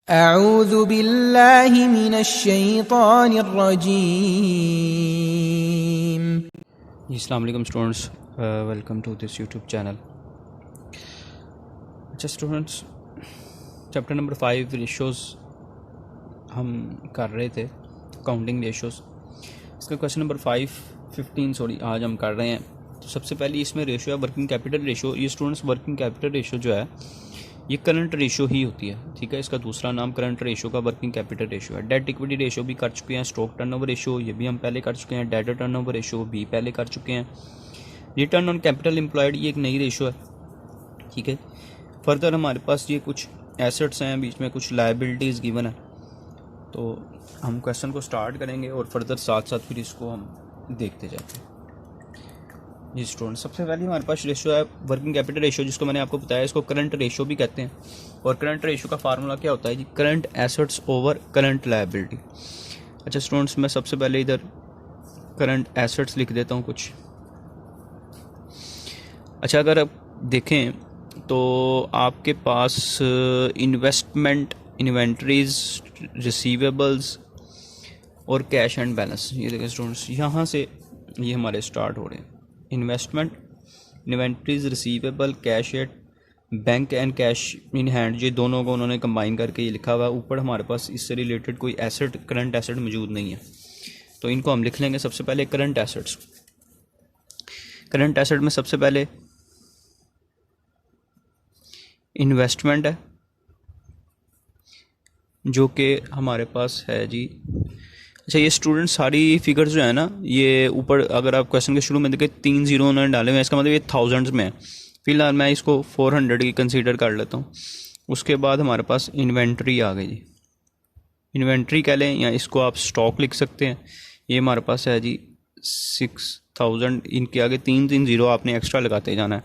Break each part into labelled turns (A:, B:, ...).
A: अऊज़ु बिल्लाहि मिनश्शैतानिर्रजीम।
B: अस्सलाम वालेकुम students, welcome to this YouTube channel. अच्छा स्टूडेंट्स, चैप्टर नंबर 5 रेशोज़ हम कर रहे थे, काउंटिंग रेशोज़। इसका क्वेश्चन नंबर 15 आज हम कर रहे हैं। तो सबसे पहले इसमें रेशो है वर्किंग कैपिटल रेशो। ये स्टूडेंट्स वर्किंग कैपिटल रेशो जो है ये करंट रेशो ही होती है, ठीक है। इसका दूसरा नाम करंट रेशो का वर्किंग कैपिटल रेशो है। डेट इक्विटी रेशो भी कर चुके हैं, स्टॉक टर्नओवर रेशो ये भी हम पहले कर चुके हैं, डेटर टर्नओवर रेशो भी पहले कर चुके हैं। रिटर्न ऑन कैपिटल एम्प्लॉयड ये एक नई रेशो है, ठीक है। फर्दर हमारे पास ये कुछ एसेट्स हैं, बीच में कुछ लायबिलिटीज़ गिवन है। तो हम क्वेश्चन को स्टार्ट करेंगे और फर्दर साथ साथ फिर इसको हम देखते जाते हैं। जी स्टूडेंट, सबसे पहले हमारे पास रेशो है वर्किंग कैपिटल रेशो, जिसको मैंने आपको बताया इसको करंट रेशो भी कहते हैं। और करंट रेशो का फार्मूला क्या होता है जी? Current assets over current liability. अच्छा स्टूडेंट्स, मैं सबसे पहले इधर करंट एसेट्स लिख देता हूँ कुछ। अच्छा, अगर आप देखें तो आपके पास इन्वेस्टमेंट, इन्वेंट्रीज, रिसीवेबल्स और कैश एंड बैलेंस, ये देखें स्टूडेंट्स, यहाँ से ये हमारे स्टार्ट हो रहे हैं। Investment, inventories, receivable, cash at bank and cash in hand, ये दोनों को उन्होंने कंबाइन करके ये लिखा हुआ है। ऊपर हमारे पास इससे रिलेटेड कोई एसेट, करंट एसेट मौजूद नहीं है, तो इनको हम लिख लेंगे। सबसे पहले करंट एसेट्स। करंट एसेट में सबसे पहले इन्वेस्टमेंट है, जो कि हमारे पास है जी। अच्छा, ये स्टूडेंट सारी फिगर्स जो है ना, ये ऊपर अगर आप क्वेश्चन के शुरू में देखें 3 जीरो उन्होंने डाले हुए हैं, इसका मतलब ये थाउजेंड्स में है। फिलहाल मैं इसको 400 की कंसीडर कर लेता हूँ। उसके बाद हमारे पास इन्वेंट्री आ गई जी। इन्वेंट्री कह लें या इसको आप स्टॉक लिख सकते हैं। ये हमारे पास है जी 6000, इनके आगे 3 जीरो आपने एक्स्ट्रा लगाते जाना है।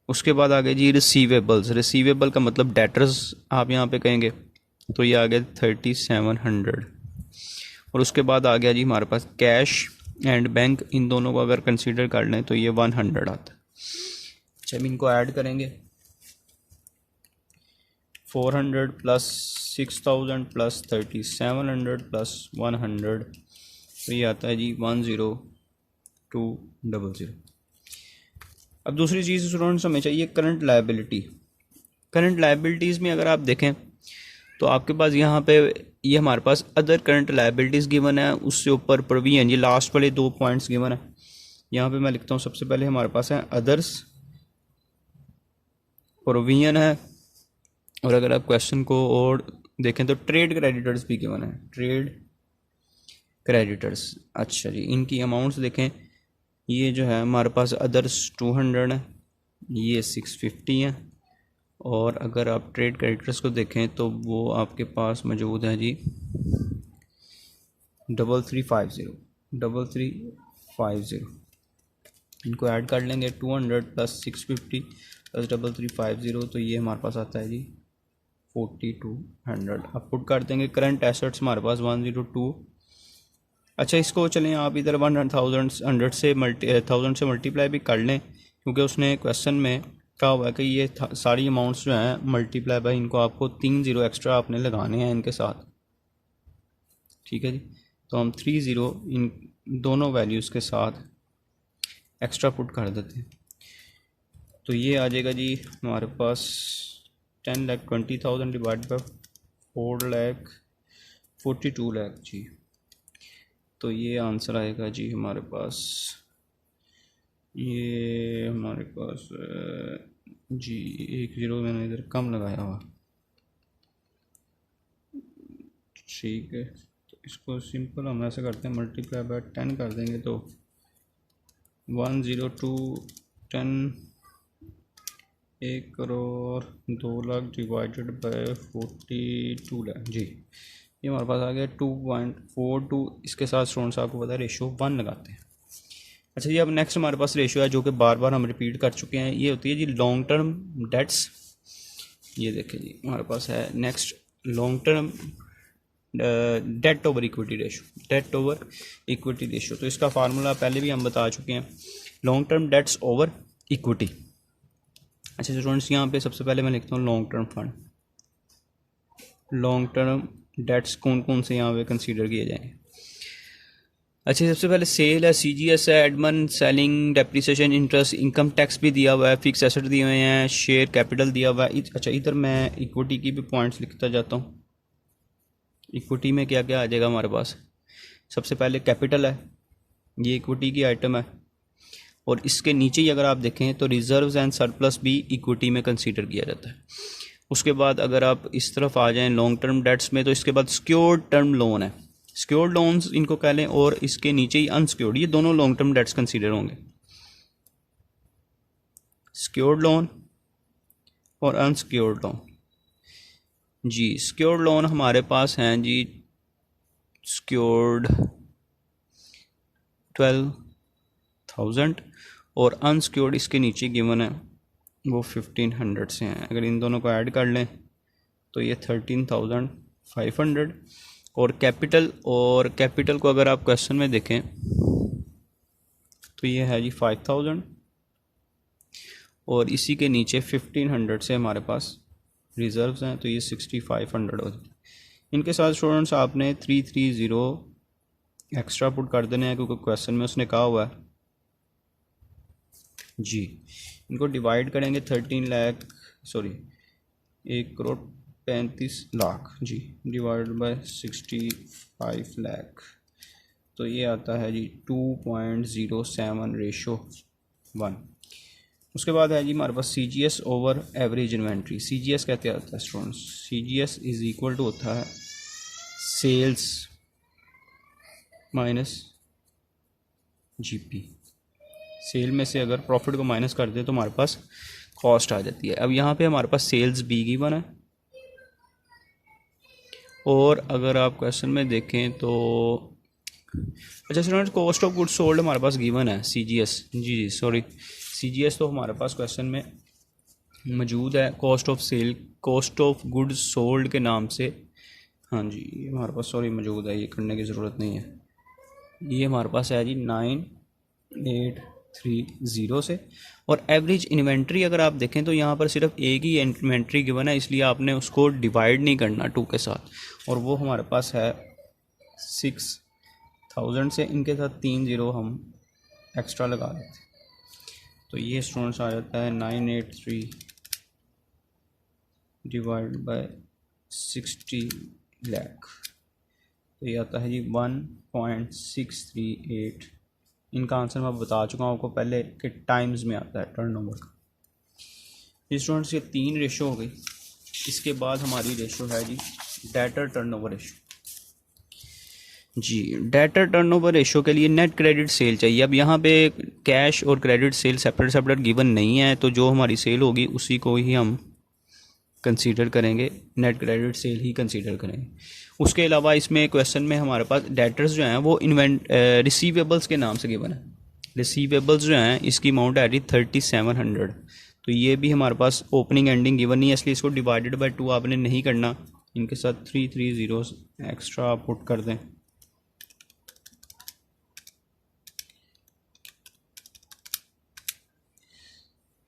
B: उसके बाद आ गए जी रिसीवेबल्स। रिसीवेबल का मतलब डेटर्स आप यहाँ पे कहेंगे, तो ये आ गया 3700। और उसके बाद आ गया जी हमारे पास कैश एंड बैंक, इन दोनों को अगर कंसीडर कर लें तो ये 100 आता है। अच्छा, अब इनको ऐड करेंगे, 400 प्लस 6000 प्लस 3700 प्लस 100, तो ये आता है जी 10200। अब दूसरी चीज़ स्टूडेंट्स हमें चाहिए करंट लायबिलिटी। करंट लायबिलिटीज़ में अगर आप देखें तो आपके पास यहाँ पे ये हमारे पास अदर करंट लायबिलिटीज़ गिवन है, उससे ऊपर प्रोविजन, ये लास्ट वाले 2 पॉइंट्स गिवन है। यहाँ पे मैं लिखता हूँ, सबसे पहले हमारे पास है अदर्स, प्रोविजन है, और अगर आप क्वेश्चन को और देखें तो ट्रेड क्रेडिटर्स भी गिवन है, ट्रेड क्रेडिटर्स। अच्छा जी, इनकी अमाउंट्स देखें, ये जो है हमारे पास अदर्स 200 है, ये 650 है, और अगर आप ट्रेड क्रेडिटर्स को देखें तो वो आपके पास मौजूद है जी 3350। इनको ऐड कर लेंगे, 200 प्लस 650 प्लस 3350, तो ये हमारे पास आता है जी 4200। अब पुट कर देंगे। करंट एसेट्स हमारे पास 102। अच्छा, इसको चलें आप इधर 1000 से मल्टीप्लाई भी कर लें, क्योंकि उसने क्वेश्चन में कहा हुआ है कि ये सारी अमाउंट्स जो हैं मल्टीप्लाई बाय, इनको आपको 3 जीरो एक्स्ट्रा आपने लगाने हैं इनके साथ, ठीक है जी। तो हम 3 जीरो इन दोनों वैल्यूज़ के साथ एक्स्ट्रा पुट कर देते हैं, तो ये आ जाएगा जी हमारे पास 10,20,000 डिवाइड बाय 4,42 लाख जी। तो ये आंसर आएगा जी हमारे पास, ये हमारे पास जी 1 जीरो मैंने इधर कम लगाया हुआ, ठीक है। तो इसको सिंपल हम ऐसे करते हैं, मल्टीप्लाई बाय 10 कर देंगे, तो 10210 1,02,00,000 डिवाइडेड बाय 42 लाख जी। ये हमारे पास आ गया 2.42। इसके साथ स्टूडेंट्स आपको पता है रेशो 1 लगाते हैं। अच्छा जी, अब नेक्स्ट हमारे पास रेशो है जो कि बार बार हम रिपीट कर चुके हैं, ये होती है जी लॉन्ग टर्म डेट्स। ये देखें जी हमारे पास है next long term debt over equity ratio, debt over equity ratio. तो इसका फार्मूला पहले भी हम बता चुके हैं, long term debts over equity. अच्छा स्टूडेंट्स, यहाँ पे सबसे पहले मैं लिखता हूँ long term fund. Long term debts कौन कौन से यहाँ पे कंसीडर किए जाएंगे। अच्छा, सबसे पहले सेल है, सीजीएस है, Edmund, selling, depreciation, interest, income tax भी दिया हुआ है, फिक्स एसेट दिए हुए हैं, शेयर कैपिटल दिया हुआ है। अच्छा, इधर मैं इक्विटी की भी पॉइंट्स लिखता जाता हूँ। इक्विटी में क्या क्या आ जाएगा हमारे पास। सबसे पहले कैपिटल है, ये इक्विटी की आइटम है, और इसके नीचे ही अगर आप देखें तो रिजर्व्स एंड सरप्लस भी इक्विटी में कंसीडर किया जाता है। उसके बाद अगर आप इस तरफ आ जाएं लॉन्ग टर्म डेट्स में, तो इसके बाद सिक्योर्ड टर्म लोन है, सिक्योर्ड लोन्स इनको कह लें, और इसके नीचे ही अनसिक्योर्ड, ये दोनों लॉन्ग टर्म डेट्स कंसीडर होंगे। सिक्योर्ड लोन और अनसिक्योर्ड लोन। जी, सिक्योर्ड लोन हमारे पास हैं जी, सिक्योर्ड 12,000 और अनसिक्योर्ड इसके नीचे गिवन है वो 1500 से हैं। अगर इन दोनों को ऐड कर लें तो ये 13,500। और कैपिटल को अगर आप क्वेश्चन में देखें तो ये है जी 5,000, और इसी के नीचे 1500 से हमारे पास रिजर्व्स हैं, तो ये 6,500 हो जाए। इनके साथ स्टूडेंट्स आपने 330 एक्स्ट्रा पुट कर देने हैं, क्योंकि क्वेश्चन में उसने कहा हुआ है जी। इनको डिवाइड करेंगे 1,35,00,000 जी, डिवाइड बाय 65 लाख, तो ये आता है जी 2.07:1। उसके बाद है जी हमारे पास CGS over average inventory. CGS कहते आता है students, CGS is equal to होता है सेल्स माइनस GP। सेल में से अगर प्रॉफिट को माइनस कर दें तो हमारे पास कॉस्ट आ जाती है। अब यहाँ पे हमारे पास सेल्स बी गिवन है, और अगर आप क्वेश्चन में देखें तो अच्छा students, cost of goods sold हमारे पास गिवन है CGS, जी सॉरी, CGS तो हमारे पास क्वेश्चन में मौजूद है, कॉस्ट ऑफ गुड्स सोल्ड के नाम से। हाँ जी, ये हमारे पास सॉरी मौजूद है, ये करने की ज़रूरत नहीं है। ये हमारे पास है जी 9830 से। और एवरेज इन्वेंट्री अगर आप देखें तो यहाँ पर सिर्फ एक ही इन्वेंट्री गिवन है, इसलिए आपने उसको डिवाइड नहीं करना 2 के साथ, और वो हमारे पास है 6,000 से। इनके साथ 3 0 हम एक्स्ट्रा लगा देते, तो ये स्टूडेंट्स आ जाता है 983 डिवाइड बाय 60 लाख, तो ये आता है जी 1.638। इनका आंसर मैं बता चुका हूँ आपको पहले कि टाइम्स में आता है टर्नओवर का। ये स्टूडेंट्स ये 3 रेशो हो गई। इसके बाद हमारी रेशो है जी डेटर टर्नओवर रेशो। जी, डेटर टर्नओवर रेशो के लिए नेट क्रेडिट सेल चाहिए। अब यहाँ पे कैश और क्रेडिट सेल सेपरेट गिवन नहीं है, तो जो हमारी सेल होगी उसी को ही हम कंसीडर करेंगे, नेट क्रेडिट सेल ही कंसीडर करेंगे। उसके अलावा इसमें क्वेश्चन में हमारे पास डेटर्स जो हैं वो रिसीवेबल्स के नाम से गिवन है। रिसीवेबल्स जो हैं इसकी अमाउंट है 3700, तो ये भी हमारे पास ओपनिंग एंडिंग गिवन नहीं है, इसलिए इसको डिवाइडेड बाय 2 आपने नहीं करना। इनके साथ 330 एक्स्ट्रा पुट कर दें।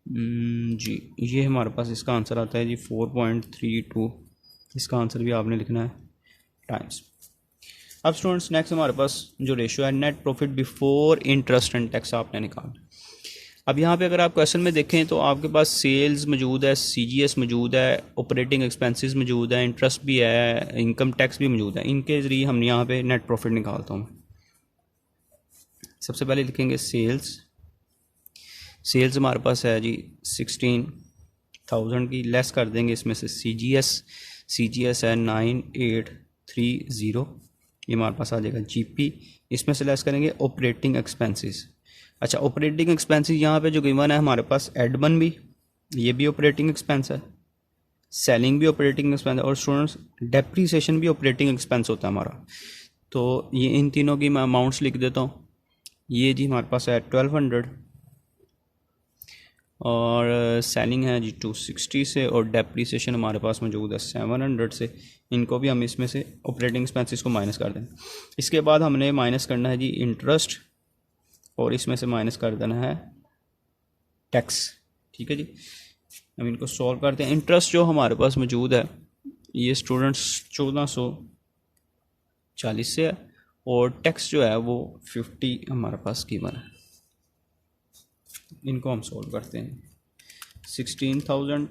B: जी, ये हमारे पास इसका आंसर आता है जी 4.32। इसका आंसर भी आपने लिखना है टाइम्स। अब स्टूडेंट्स नेक्स्ट हमारे पास जो रेशियो है net profit before interest and tax आपने निकालना। अब यहाँ पे अगर आप क्वेश्चन में देखें तो आपके पास सेल्स मौजूद है, CGS मौजूद है, ऑपरेटिंग एक्सपेंसेस मौजूद है, इंटरेस्ट भी है, इनकम टैक्स भी मौजूद है। इनके ज़रिए हम यहाँ पे नेट प्रॉफिट निकालता हूँ। सबसे पहले लिखेंगे सेल्स हमारे पास है जी 16,000 की, लेस कर देंगे इसमें से CGS है 9830, ये हमारे पास आ जाएगा GP। इसमें से लेस करेंगे ऑपरेटिंग एक्सपेंसेस। अच्छा, ऑपरेटिंग एक्सपेंसेस यहाँ पे जो गिवन है हमारे पास एडमन भी, ये भी ऑपरेटिंग एक्सपेंस है, सेलिंग भी ऑपरेटिंग एक्सपेंस है, और स्टूडेंट्स डेप्रीसिएशन भी ऑपरेटिंग एक्सपेंस होता है हमारा। तो ये इन तीनों की मैं अमाउंट्स लिख देता हूँ। ये जी हमारे पास है 1200, और सेलिंग है जी 260 से, और डेप्रीसिएशन हमारे पास मौजूद है 700 से। इनको भी हम इसमें से ऑपरेटिंग एक्सपेंसेस को माइनस कर दें। इसके बाद हमने माइनस करना है जी इंटरेस्ट, और इसमें से माइनस कर देना है टैक्स। ठीक है जी, हम इनको सॉल्व करते हैं। इंटरेस्ट जो हमारे पास मौजूद है ये स्टूडेंट्स 1440 से है और टैक्स जो है वो 50 हमारे पास गिवन है। इनको हम सोल्व करते हैं। 16,000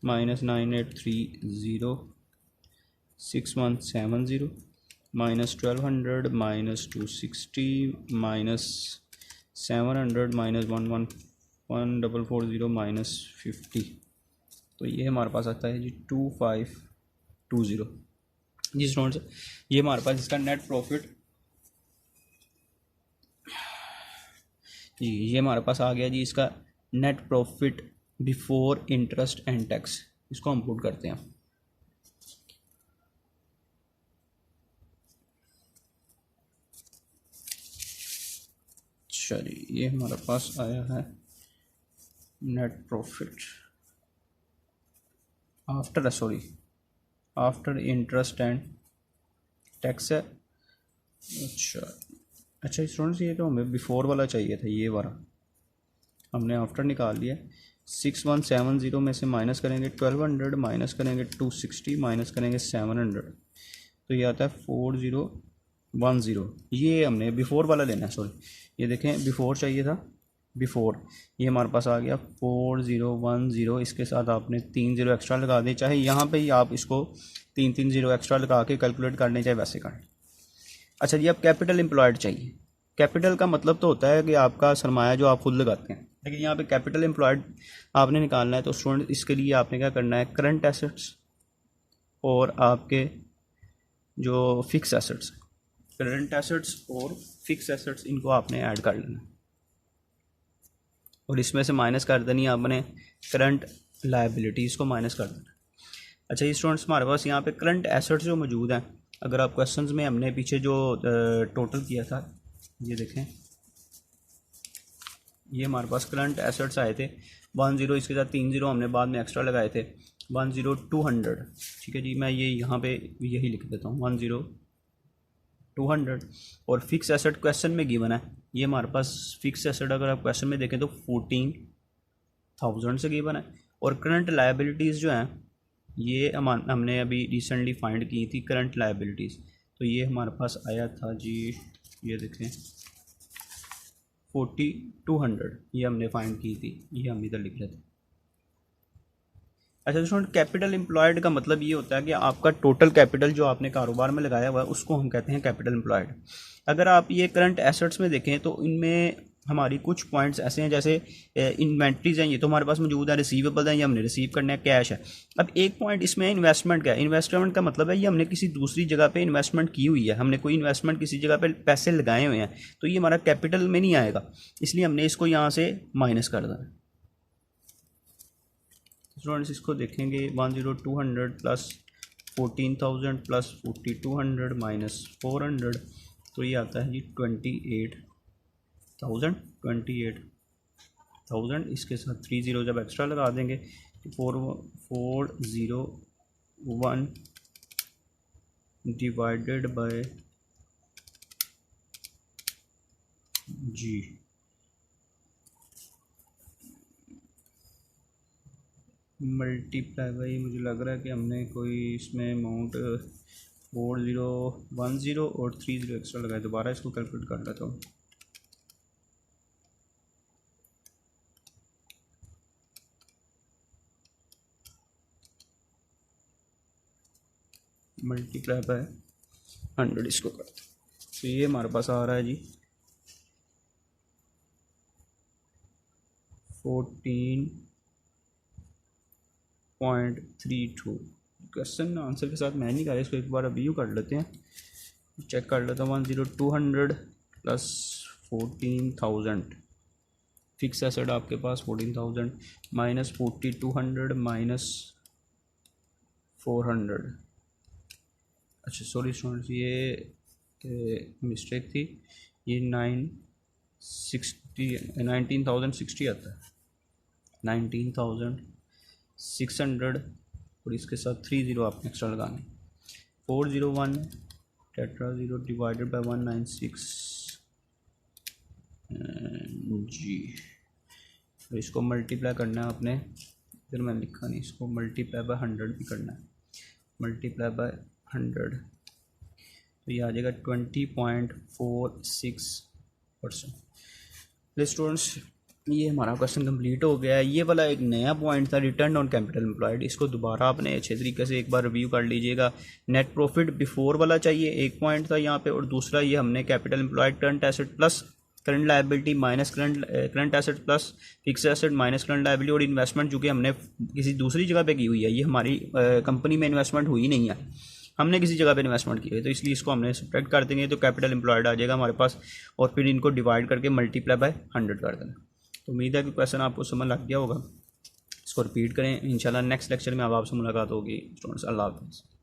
B: minus 9830 6170 minus 1200 minus 260 minus 700 minus 1440 minus 50, तो ये हमारे पास आता है जी 2520 जी स्टूडेंट्स। ये हमारे पास इसका नेट प्रॉफिट जी, ये हमारे पास आ गया जी इसका net profit before interest and tax. इसको हम पुट करते हैं। चलिए ये हमारे पास आया है net profit after interest and tax है। अच्छा स्टूडेंट्स, ये तो हमें बिफोर वाला चाहिए था, ये वाला हमने आफ्टर निकाल लिया। 6170 में से माइनस करेंगे 1200 माइनस करेंगे 260 माइनस करेंगे 700, तो ये आता है 4010। ये हमने बिफोर वाला लेना है, सॉरी ये देखें बिफोर चाहिए था, बिफोर ये हमारे पास आ गया 4010। इसके साथ आपने 3 0 एक्स्ट्रा लगा दें, चाहे यहाँ पे ही आप इसको 3 0 एक्स्ट्रा लगा के कैलकुलेट करने चाहे वैसे करें। अच्छा जी, अब कैपिटल एम्प्लॉयड चाहिए। कैपिटल का मतलब तो होता है कि आपका सरमाया जो आप खुद लगाते हैं, लेकिन यहाँ पे कैपिटल एम्प्लॉयड आपने निकालना है। तो स्टूडेंट इसके लिए आपने क्या करना है, करंट एसेट्स और आपके जो फिक्स एसेट्स, करंट एसेट्स और फिक्स एसेट्स, इनको आपने ऐड कर लेना और इसमें से माइनस कर देनी है आपने करंट लायबिलिटीज़ को माइनस कर देना। अच्छा ये स्टूडेंट्स, हमारे पास यहाँ पे करंट एसेट्स जो मौजूद हैं, अगर आप क्वेश्चंस में हमने पीछे जो टोटल किया था, ये देखें ये हमारे पास करंट एसेट्स आए थे 10, इसके साथ 3 0 हमने बाद में एक्स्ट्रा लगाए थे 10200। ठीक है जी, मैं ये यहाँ पे यही लिख देता हूँ 10200। और फिक्स एसेट क्वेश्चन में गिवन है, ये हमारे पास फिक्स एसेट अगर आप क्वेश्चन में देखें तो 14,000 से गिवन है। और करंट लायबिलिटीज़ जो हैं ये हमने अभी रिसेंटली फाइंड की थी करंट लायबिलिटीज़, तो ये हमारे पास आया था जी, ये देखें 4200, ये हमने फाइंड की थी, ये हम इधर लिख लेते हैं। अच्छा स्टूडेंट, कैपिटल एम्प्लॉयड का मतलब ये होता है कि आपका टोटल कैपिटल जो आपने कारोबार में लगाया हुआ है उसको हम कहते हैं कैपिटल एम्प्लॉयड। अगर आप ये करंट एसेट्स में देखें तो इनमें हमारी कुछ पॉइंट्स ऐसे हैं, जैसे इन्वेंट्रीज हैं, ये तो हमारे पास मौजूद है, रिसीवेबल हैं, ये हमने रिसीव करना है, कैश है। अब एक पॉइंट इसमें इन्वेस्टमेंट का है। इन्वेस्टमेंट का मतलब है ये हमने किसी दूसरी जगह पे इन्वेस्टमेंट की हुई है, हमने कोई इन्वेस्टमेंट किसी जगह पे पैसे लगाए हुए हैं, तो ये हमारा कैपिटल में नहीं आएगा, इसलिए हमने इसको यहाँ से माइनस कर देना है। स्टूडेंट्स इसको देखेंगे 10200 प्लस 14,000 प्लस 4200 माइनस 400, तो ये आता है जी 28,000। इसके साथ 3 0 जब एक्स्ट्रा लगा देंगे तो 401 डिवाइडेड बाय जी, मल्टीप्लाई बाई, मुझे लग रहा है कि हमने कोई इसमें अमाउंट 4010 और 3 0 एक्स्ट्रा लगाया। दोबारा इसको कैलकुलेट कर लेता हूँ। मल्टीप्लाई बाय 100 इसको करते हैं, तो ये हमारे पास आ रहा है जी 14.32। क्वेश्चन आंसर के साथ मैं नहीं कर रहा, इसको एक बार रिव्यू कर लेते हैं, चेक कर लेता हूँ। 10200 प्लस 14,000, फिक्स एसेट आपके पास 14,000 माइनस 4200 माइनस 400। अच्छा सॉरी स्टूडेंट्स, ये मिस्टेक थी, ये 19,060 आता है, 19,600 और इसके साथ 3 0 आपने एक्स्ट्रा लगाना। 401 टेट्रा 0 डिवाइडेड बाय 196 जी, तो इसको मल्टीप्लाई करना है आपने, फिर मैंने लिखा नहीं, इसको मल्टीप्लाई बाय 100 भी करना है। मल्टीप्लाई बाय 100, तो ये आ जाएगा 20.46%। स्टूडेंट्स ये हमारा क्वेश्चन कंप्लीट हो गया है। ये वाला एक नया पॉइंट था, रिटर्न ऑन कैपिटल एम्प्लॉयड, इसको दोबारा आपने अच्छे तरीके से एक बार रिव्यू कर लीजिएगा। नेट प्रॉफिट बिफोर वाला चाहिए, एक पॉइंट था यहाँ पे, और दूसरा ये हमने capital employed current asset plus current liability minus current asset plus fix asset minus current liability, और इन्वेस्टमेंट जो कि हमने किसी दूसरी जगह पे की हुई है, ये हमारी कंपनी में इन्वेस्टमेंट हुई नहीं है, हमने किसी जगह पे इन्वेस्टमेंट की है, तो इसलिए इसको हमने सब्ट्रैक्ट कर देंगे, तो कैपिटल एम्प्लॉयड आ जाएगा हमारे पास, और फिर इनको डिवाइड करके मल्टीप्लाई बाय 100 कर देना। तो उम्मीद है कि क्वेश्चन आपको समझ लग गया होगा। इसको रिपीट करें, इंशाल्लाह नेक्स्ट लेक्चर में अब आपसे मुलाकात होगी। स्टूडेंट्स, अल्लाह हाफ़िज़।